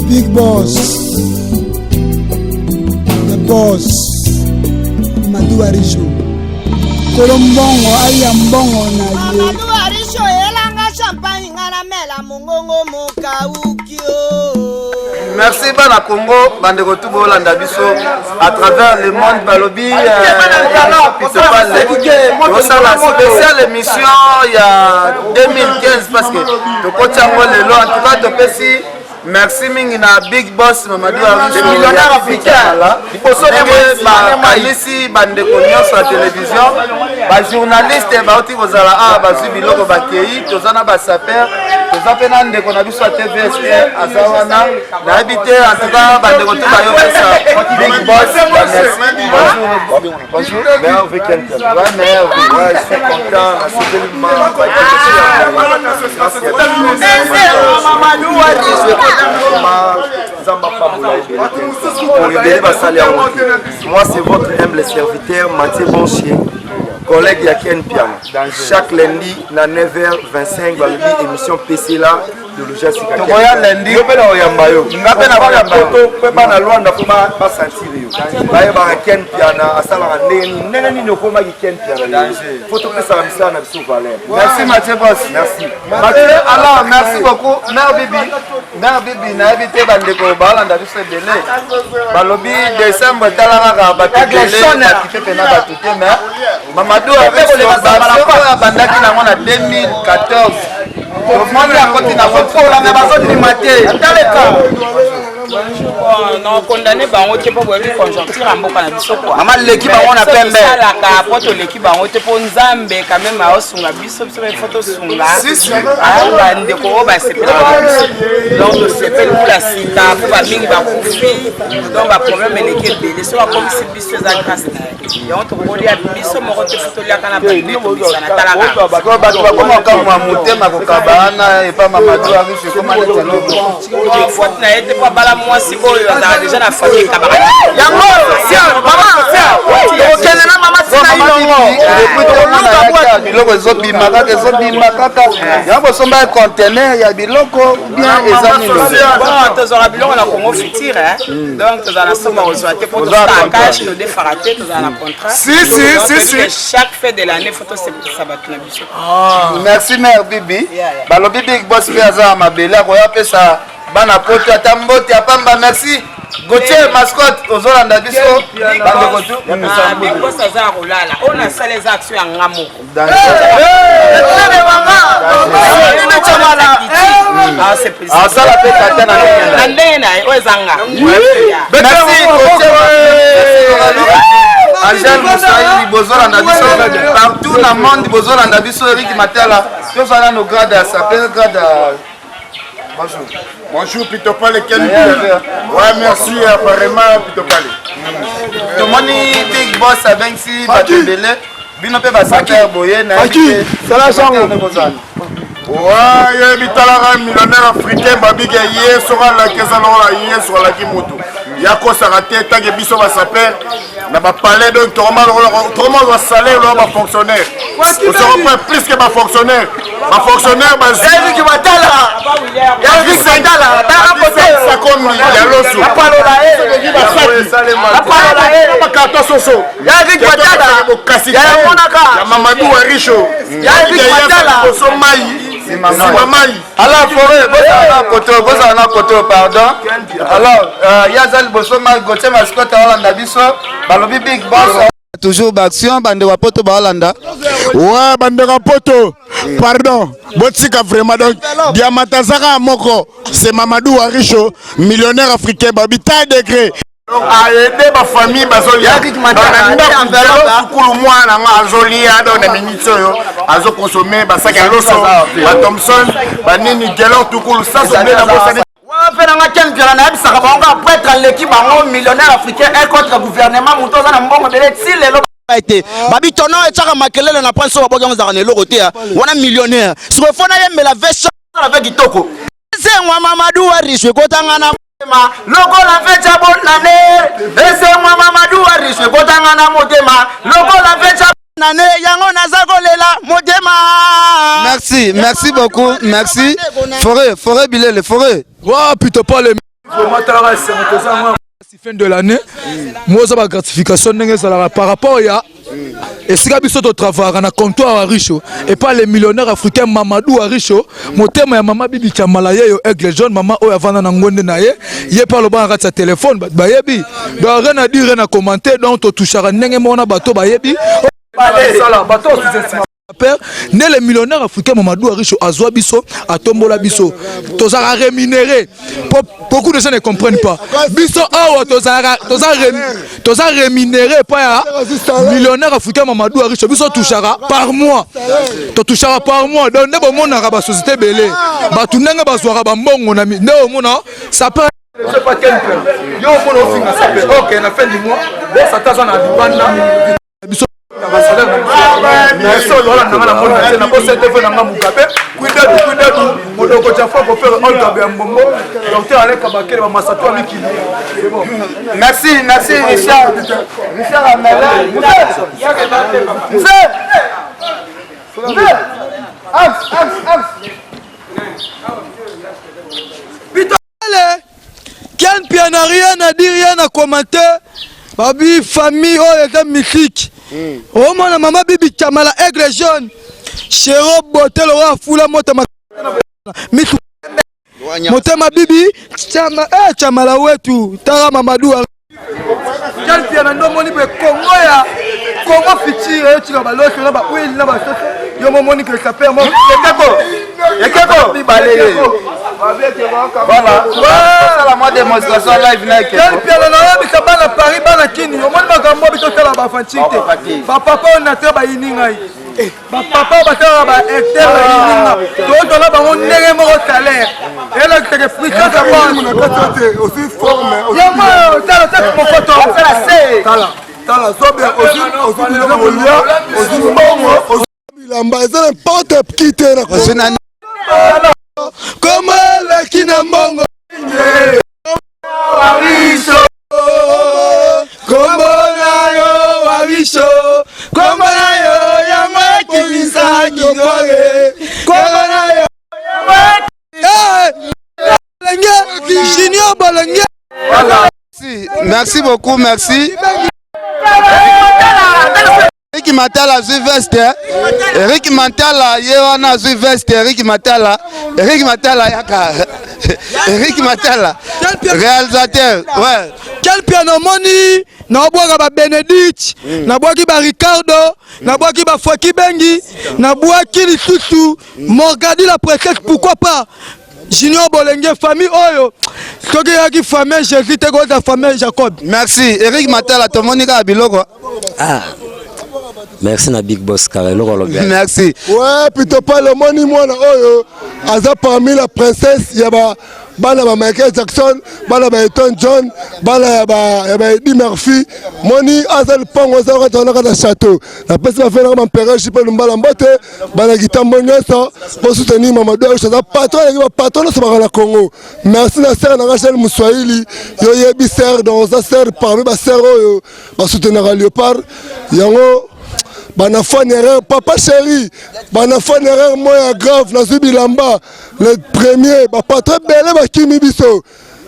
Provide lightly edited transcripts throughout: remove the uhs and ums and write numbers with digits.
Big boss, the boss, Mamadou Arisho. Kolombongo, ayambongo na ye. Mamadou Arisho, elanga champagne, ngana mela mungongo mokaukio. Merci Bana Congo, bande retour Bolanda Biso à travers le monde Balobi. C'est la spéciale émission il y a 2015 parce que le coach en tout cas de Pessi. Merci Mingina Big Boss Mamadou Arisho, le millionnaire africain. Il faut sauver ici bande cognon sur la télévision. Les journalistes et les Bozala A basu biloko bakei, tozana basaper, tozapena ndeko na biso TVS azawana. Na habité en tout cas bande retour bayo pesa Big Boss. Bonjour. Merveille quelqu'un. Ouais, merveille. Ouais, je suis content. Mamadou Arisho. Moi c'est votre humble serviteur Mathieu Bonchier, collègue Yaken Piano. Chaque lundi à 9h25 dans l'émission PC là de l'Oja Sika. Lundi, merci Mathieu Boss. Merci. Mathieu, alors merci beaucoup. Mère Bibi, n'a évité Bandeko Balanda du Sebele. Balobi décembre Talara Batélé, qui fait mais Mamadou avec le Bandaki n'a en 2014. Le monde a continué à faire la maison du matin. Non, condamné par un type de conjoncture en Boka Bisoko. Maman, l'équipe a on appelle mais la capote l'équipe en haute pour Nzambe quand même à Osunga Bisop sur les photos Sunga. Ah, Ndeko ba c'est pas. Donc c'est pas pour la cita pour ba mingi ba kufi. Donc ba problème l'équipe belé sur la comme c'est biso za grâce. Et on te poli à biso mo rote photo la kana ba ni ko bisa na tala. Ba comment quand moi monter ma kokabana et pas Mamadou Arisho comment les telo. Faute na été pas bala moi si bon on a déjà la famille cabaret. Yango, maman, okende na mama tina ilongo. Depuis on a biloko ezobima kaka ezobima kaka. Yango somba conteneur ya biloko bien ezami. Bon, tozora biloko na Congo futur hein. Donc tozala somba ozoate pour ta cash no defaraté tozala contrat. Si. Chaque fin de l'année photo c'est ça va tout na biso. Merci mère Bibi. Balobi Big Boss Piazza mabela ko ya pesa bana poto atambote apamba merci. Gauthier mascotte ozolanda biso bande kotu Big Boss aza rolala on a ça les actions en ngamo ah ça la peta tena na ndena ozanga merci Angel Moussaï bozolanda biso partout dans le monde bozolanda biso Eric Matela tous on a nos grades à sa grade. Bonjour Pitopale Ken. Ouais, merci apparemment Pitopale. Tomoni Big Boss a Bensi Batebele. Bino pe basaker boye na c'est la chanson. Ouais, Bitalara millionnaire africain babige hier sera la kezalora hier sur la kimoto. Yako sarate tangue biso ba saper na ba palais donc trop va salaire là fonctionnaire. On sera pas plus que ba fonctionnaire. Ba fonctionnaire ba Eric Matala. Eric Sandala, ta côté ça comme ya loso. La palola ba carton soso. Eric Matala. Ya Mamadou Arisho. Eric Matala. C'est Mamai. Alors, vous avez un côté, pardon. Alors, Yazal Bosoma, Gauthier Mascotte, Hollanda Biso, Balobi Big Boss. Toujours d'action, Bande Wapoto, Hollanda. Ouais, Bande Wapoto. Pardon. Botsika vraiment donc. Diamatazara Moko. C'est Mamadou Arisho, millionnaire africain, Babita degré. A aider ma famille bazolia kulu mwana nga azolia do na minito yo azo consommer basaka loso ba Thompson ba nini gelo tukulu ça c'est bien la wa pena nga champion na bisaka ba nga prêtre l'équipe ba millionnaire africain et contre gouvernement mutoza na mbongo de lelo été babi tono et chaka makelele na prince wa boga ngazana eloko te wana millionnaire siko fona ye mela version avec kitoko c'est moi Mamadou Arichwe kotangana motema lokola fecha bonane c'est moi Mamadou Arichwe kotangana motema lokola fecha bonane yango nazakolela motema. Merci beaucoup, merci. Forêt Bilele, forêt. Wa plutôt pas les fin de l'année, moi ça va gratification par rapport à et si biso to travail na comptoir à Richo et pas les millionnaires africains Mamadou à Richo mon thème ya mama bibi chamala yo aigle jaune mama o avana na ngonde na ye pas le ban sa téléphone ba yebi do rien à dire rien à commenter donc to touchera ndenge mona bato ba yebi ça bato né les millionnaires africains Mamadou Arichwe azwa biso atombola biso tozara rémunéré beaucoup de gens ne comprennent pas biso awa tozara rémunéré pas ya millionnaire africain Mamadou Arichwe biso touchara par mois to touchara par mois donc ne bomona ba société belé batu ndenge bazwara ba mbongo na ne omona ça peut je sais pas quel yo mona ofinga ça peut OK na fin du mois ça taza na libanda Merci Richard. Richard Amela. Quel pied n'a rien à dire, rien à commenter. Babi, famille, oh, les gars, mythique. Oh, mon maman, bibi, Kamala, aigle jaune. Chéro, beauté, le roi, foula, motema. Motema, bibi, Chamala, ouais, tout. Tara, Mamadou. Quel pied n'a pas moni, mais comment fitir, tu vas balocher, tu vas balocher, tu vas balocher. Yo, mon moni, que ça perd, mon. Voilà. C'est la moindre démonstration live. Quel pied n'a pas Paris, bana kini. Au moins, ma bito tala ba fanchite. Ba papa on a ba iningai. Ba papa ba tala ba acteur ininga. To la ba on nere mo salaire. Et là que frustration ça va. Aussi forme. Ya mo tala mon photo. Tala so bien aussi bongo. Bilamba c'est n'importe qui te na. Comment la kinambongo Aricho Komona yo Aricho Komona yo yama kimisa kidoge Komona yo Junior Bolenge. Merci beaucoup, merci. Eric Matala zui veste. Eric Matala yewana zui veste. Eric Matala yaka. Eric Matala réalisateur. Ouais. Quel piano money na boaka ba Benedict, na boaki ba Ricardo, na boaki ba Foki Bengi, na boaki lisusu Morgadi la princesse, pourquoi pas Junior Bolenge famille oyo. Soki yaki famille Jésus te goza famille Jacob. Merci. Eric Matala to monika biloko. Ah. Merci na Big Boss Karelo. Merci. Ouais, plutôt pas le money moi oyo. Aza parmi la princesse yaba bana ba Michael Jackson, bana ba Elton John, bana ba Eddie Murphy. Money aza le pango za ka tona ka château. La personne va faire un père je peux mbala mbote, bana gitambo nyoso pour soutenir Mamadou Arichwe za patron sur la Congo. Merci na sœur na Rachel Mouswahili, yo yebi sœur dans sa sœur parmi ba sœur oyo ba soutenir Léopard. Yango bana fan erreur papa chéri bana fan erreur moya grave na Zubilamba le premier ba patron belé ba kimi biso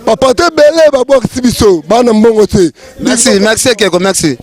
ba patron belé ba box biso bana mbongo te. Merci Keko, merci.